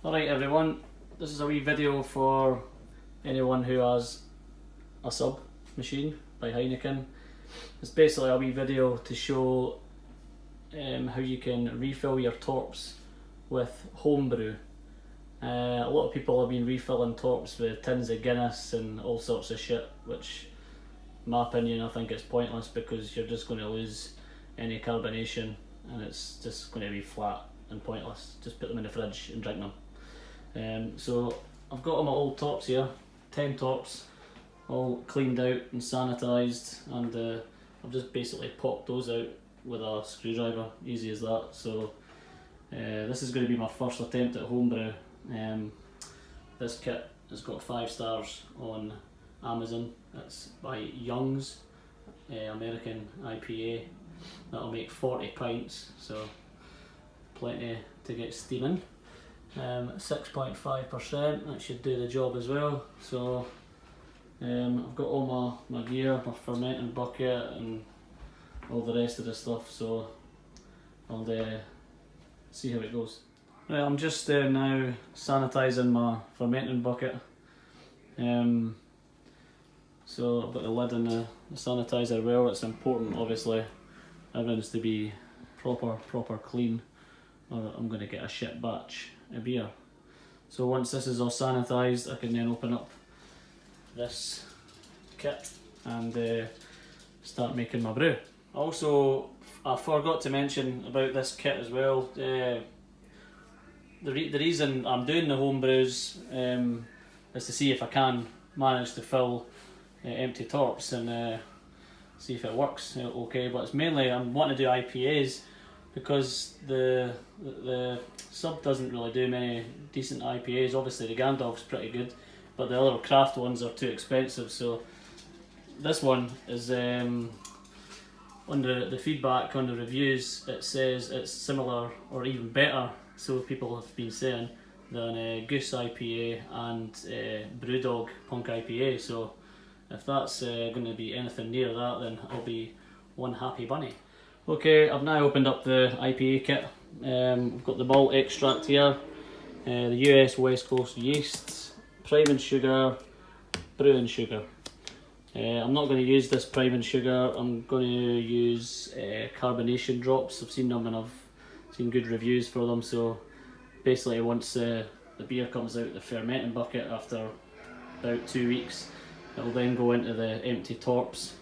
Alright everyone, this is a wee video for anyone who has a sub machine by Heineken. It's basically a wee video to show how you can refill your TORPS with homebrew. A lot of people have been refilling TORPS with tins of Guinness and all sorts of shit, which in my opinion I think it's pointless because you're just going to lose any carbonation and it's just going to be flat and pointless. Just put them in the fridge and drink them. So I've got all my old TORPS here, 10 TORPS, all cleaned out and sanitised, and I've just basically popped those out with a screwdriver, easy as that. So this is going to be my first attempt at homebrew. This kit has got 5 stars on Amazon. It's by Young's American IPA. That'll make 40 pints, so plenty to get steaming. 6.5%, that should do the job as well. So I've got all my gear, my fermenting bucket and all the rest of the stuff, so I'll see how it goes. Right, I'm just now sanitising my fermenting bucket. So I've got the lid and the sanitizer well. It's important obviously everything's to be proper clean, or I'm going to get a shit batch of beer. So once this is all sanitised, I can then open up this kit and start making my brew. Also, I forgot to mention about this kit as well. The reason I'm doing the home brews is to see if I can manage to fill empty TORPS and see if it works okay. But it's mainly I'm wanting to do IPAs because the sub doesn't really do many decent IPAs. Obviously the Gandalf's pretty good, but the other craft ones are too expensive. So this one is on the feedback on the reviews, it says it's similar or even better, so people have been saying, than Goose IPA and Brewdog Punk IPA. So if that's going to be anything near that, then I'll be one happy bunny. Okay, I've now opened up the IPA kit. I've got the malt extract here, the US West Coast yeast, priming sugar, brewing sugar. I'm not going to use this priming sugar, I'm going to use carbonation drops. I've seen them and I've seen good reviews for them. So basically once the beer comes out of the fermenting bucket after about 2 weeks, it'll then go into the empty TORPS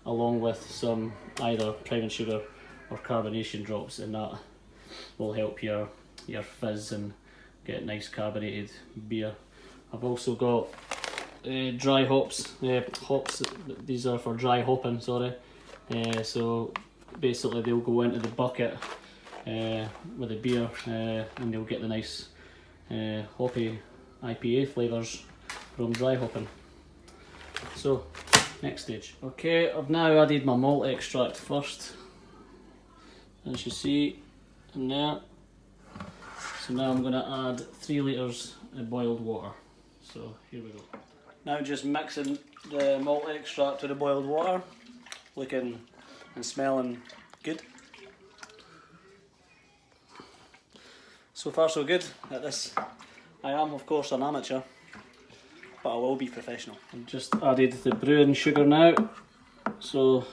along with some either priming sugar or carbonation drops, and that will help your fizz and get nice carbonated beer. I've also got dry hops. Hops, these are for dry hopping, sorry. So basically they'll go into the bucket with the beer and they'll get the nice hoppy IPA flavours from dry hopping. So next stage. Okay, I've now added my malt extract first, as you see in there. So now I'm going to add 3 litres of boiled water. So here we go. Now just mixing the malt extract with the boiled water, looking and smelling good. So far so good at this. I am of course an amateur, but I will be professional. I've just added the brewing sugar now. So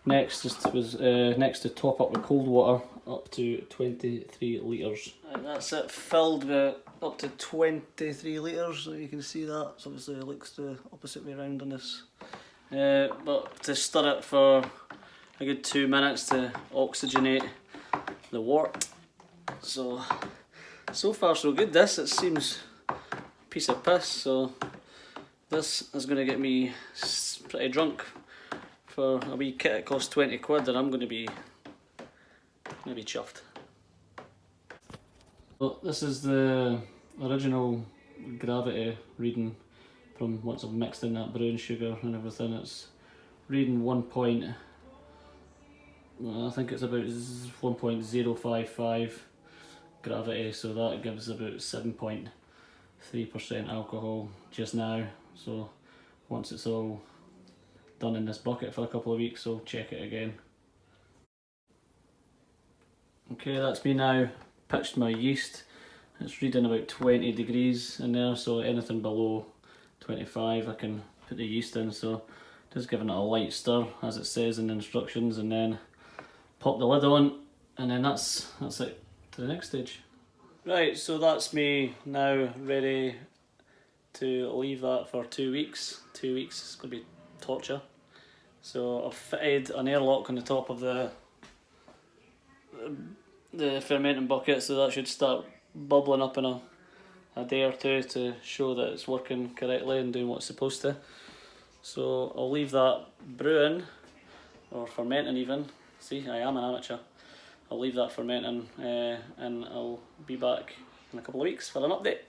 next was next to top up with cold water up to 23 litres. And that's it, filled with up to 23 litres, so you can see that. So obviously it looks the opposite way around on this. But to stir it for a good 2 minutes to oxygenate the wort. So far so good. This, it seems a piece of piss, so this is going to get me pretty drunk. For a wee kit it costs 20 quid and I'm going to be maybe chuffed. Well, this is the original gravity reading from once I've mixed in that brown sugar and everything. It's reading 1 point, I think it's about 1.055 gravity, so that gives about 7.3% alcohol just now. So once it's all done in this bucket for a couple of weeks, I'll check it again. Okay, that's me now pitched my yeast It's reading about 20 degrees in there, so anything below 25 I can put the yeast in. So just giving it a light stir as it says in the instructions, and then pop the lid on, and then that's it to the next stage. Right, so that's me now ready to leave that for 2 weeks. 2 weeks, it's going to be torture. So I've fitted an airlock on the top of the fermenting bucket, so that should start bubbling up in a day or two to show that it's working correctly and doing what it's supposed to. So I'll leave that brewing, or fermenting even. See, I am an amateur. I'll leave that fermenting and I'll be back in a couple of weeks for an update.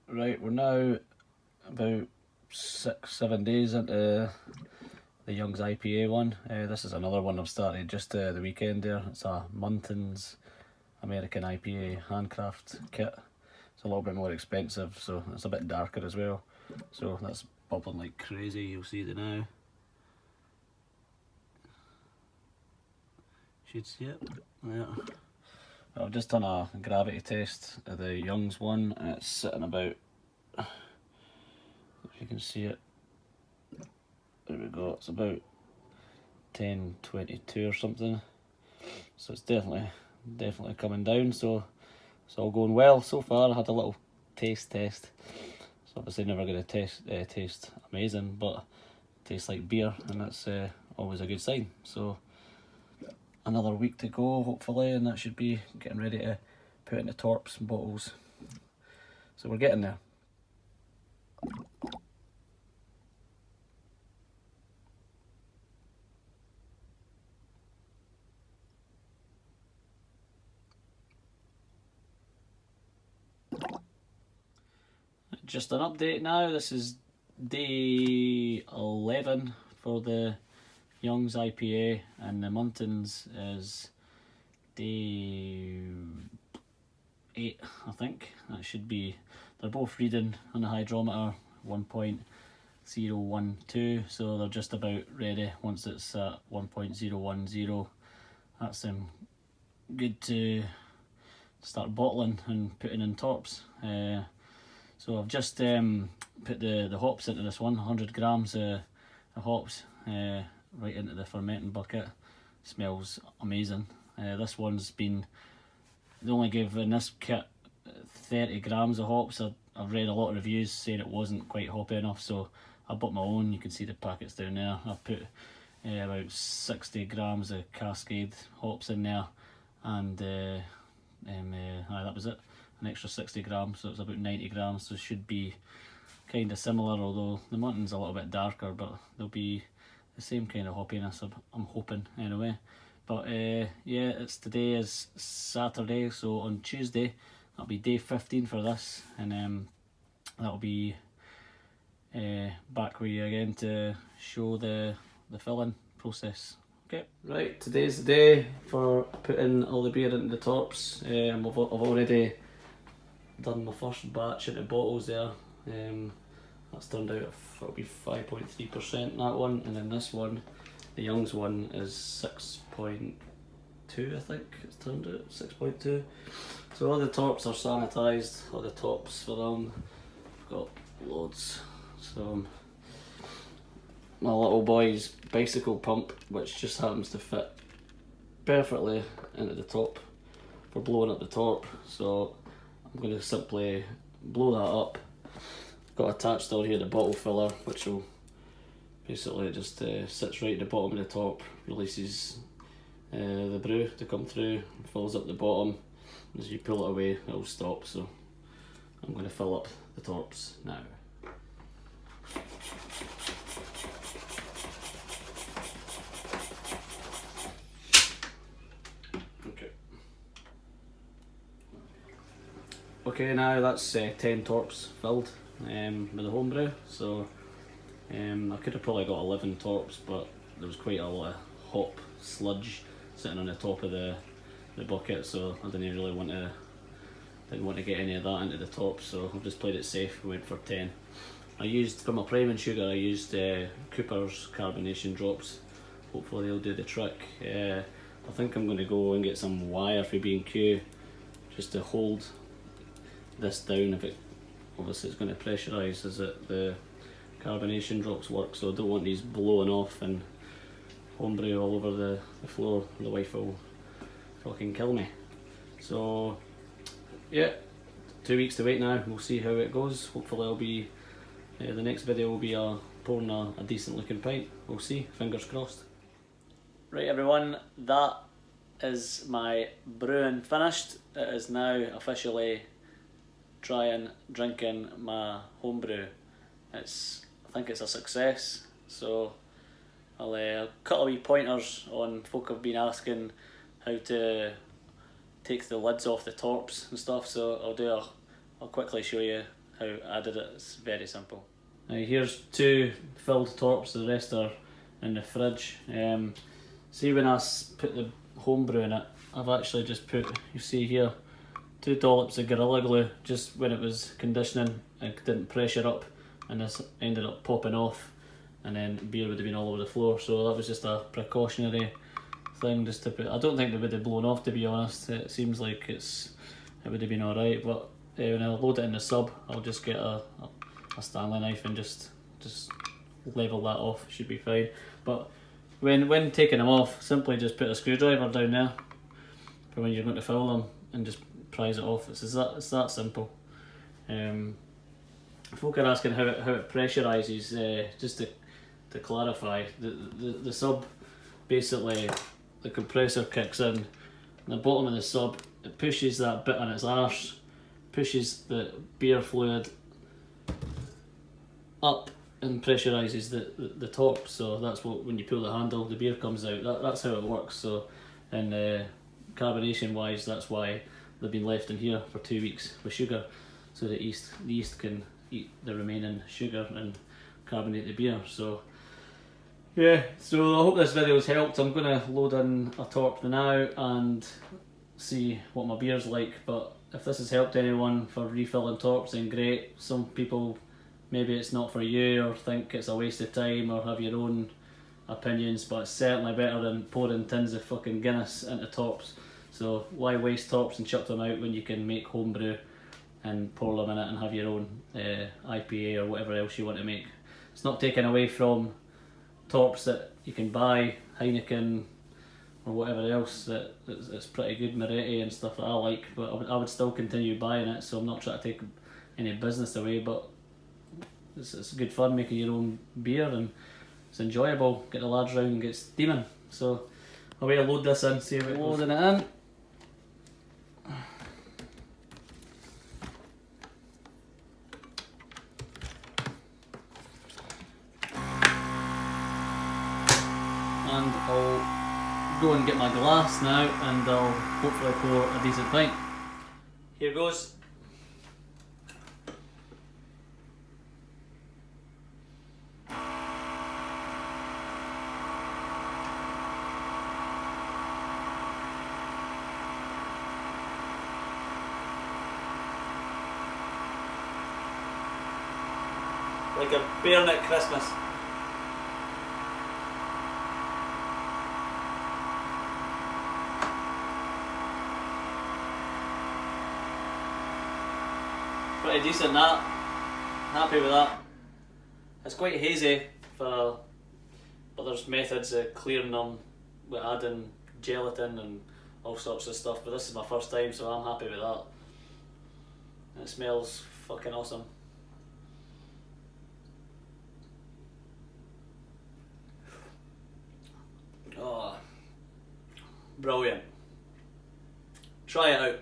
Right, we're now about 6-7 days into the Young's IPA one. This is another one I've started just the weekend there. It's a Muntins American IPA handcraft kit. It's a little bit more expensive, so it's a bit darker as well. So that's bubbling like crazy, you'll see it now. Should see it, yeah. I've just done a gravity test of the Young's one, and it's sitting about, if you can see it, there we go, it's about 10.22 or something. So it's definitely coming down, so it's all going well so far. I had a little taste test. It's obviously never going to taste amazing, but it tastes like beer, and that's always a good sign. So another week to go hopefully, and that should be getting ready to put into torps and bottles. So we're getting there. Just an update now, this is day 11 for the Young's IPA, and the Muntins is day 8, I think. That should be, they're both reading on the hydrometer 1.012, so they're just about ready once it's at 1.010. That's good to start bottling and putting in torps. So I've just put the hops into this one, 100 grams of hops right into the fermenting bucket. Smells amazing. This one's been, they only gave in this kit 30 grams of hops. I've read a lot of reviews saying it wasn't quite hoppy enough, so I bought my own. You can see the packets down there. I've put about 60 grams of Cascade hops in there, and that was it. An extra 60 grams, so it's about 90 grams, so it should be kind of similar, although the Muntin's a little bit darker, but they'll be the same kind of hoppiness, I'm hoping anyway. But yeah, today is Saturday, so on Tuesday that'll be day 15 for this, and that'll be back with you again to show the filling process. Okay, right, today's the day for putting all the beer into the torps. I've already done my first batch into bottles there. That's turned out it'll be 5.3% that one, and then this one, the Young's one, is 6.2, I think it's turned out, 6.2. So all the torps are sanitised, all the tops for them, I've got loads. So my little boy's bicycle pump, which just happens to fit perfectly into the top for blowing up the torp, so I'm going to simply blow that up. Got attached down here the bottle filler, which will basically just sits right at the bottom of the top, releases the brew to come through, fills up the bottom. As you pull it away, it'll stop. So I'm going to fill up the torps now. Okay, now that's 10 torps filled with the homebrew, so I could have probably got 11 torps, but there was quite a lot of hop sludge sitting on the top of the bucket, so I didn't really want to get any of that into the top, so I've just played it safe. We went for 10. I used, for my priming sugar, I used Cooper's carbonation drops. Hopefully they'll do the trick. I think I'm going to go and get some wire for B&Q just to hold this down. If it, obviously it's going to pressurise as the carbonation drops work, so I don't want these blowing off and homebrew all over the floor. The wife will fucking kill me. So yeah, 2 weeks to wait now. We'll see how it goes. Hopefully I'll be the next video will be pouring a decent looking pint. We'll see, fingers crossed. Right everyone, that is my brewing finished. It is now officially trying drinking my homebrew. I think it's a success, so I'll a couple of wee pointers on folk have been asking how to take the lids off the torps and stuff, so I'll quickly show you how I did it. It's very simple. Now here's 2 filled torps, the rest are in the fridge. See, when I put the homebrew in it, I've actually just put, you see here, 2 dollops of Gorilla Glue just when it was conditioning and didn't pressure up, and this ended up popping off, and then beer would have been all over the floor. So that was just a precautionary thing just to put. I don't think they would have blown off, to be honest. It seems like it would have been alright, but when I load it in the sub, I'll just get a Stanley knife and just level that off. Should be fine. But when taking them off, simply just put a screwdriver down there for when you're going to fill them and just prise it off. It's that simple. Folk are asking how it pressurises. Just to clarify, the sub, basically the compressor kicks in, and the bottom of the sub, it pushes that bit on its arse, pushes the beer fluid up and pressurises the top. So that's what, when you pull the handle, the beer comes out. That's how it works. So, and carbonation wise, that's why they've been left in here for 2 weeks with sugar, so the yeast can eat the remaining sugar and carbonate the beer. So yeah, so I hope this video has helped. I'm going to load in a torp now and see what my beer's like, but if this has helped anyone for refilling torps, then great. Some people, maybe it's not for you, or think it's a waste of time, or have your own opinions, but it's certainly better than pouring tins of fucking Guinness into torps. So why waste torps and chuck them out when you can make homebrew and pour them in it and have your own IPA or whatever else you want to make. It's not taken away from torps that you can buy, Heineken or whatever else that's pretty good, Moretti and stuff that I like, but I would still continue buying it. So I'm not trying to take any business away, but it's good fun making your own beer, and it's enjoyable. Get the lads round and get steaming. So I'll wait to load this in, see how it goes. Loading it in. And I'll go and get my glass now, and I'll hopefully pour a decent pint. Here goes. Like a bairn at Christmas. Pretty decent, that. Happy with that. It's quite hazy, but there's methods of clearing them with adding gelatin and all sorts of stuff, but this is my first time, so I'm happy with that. And it smells fucking awesome. Oh, brilliant. Try it out.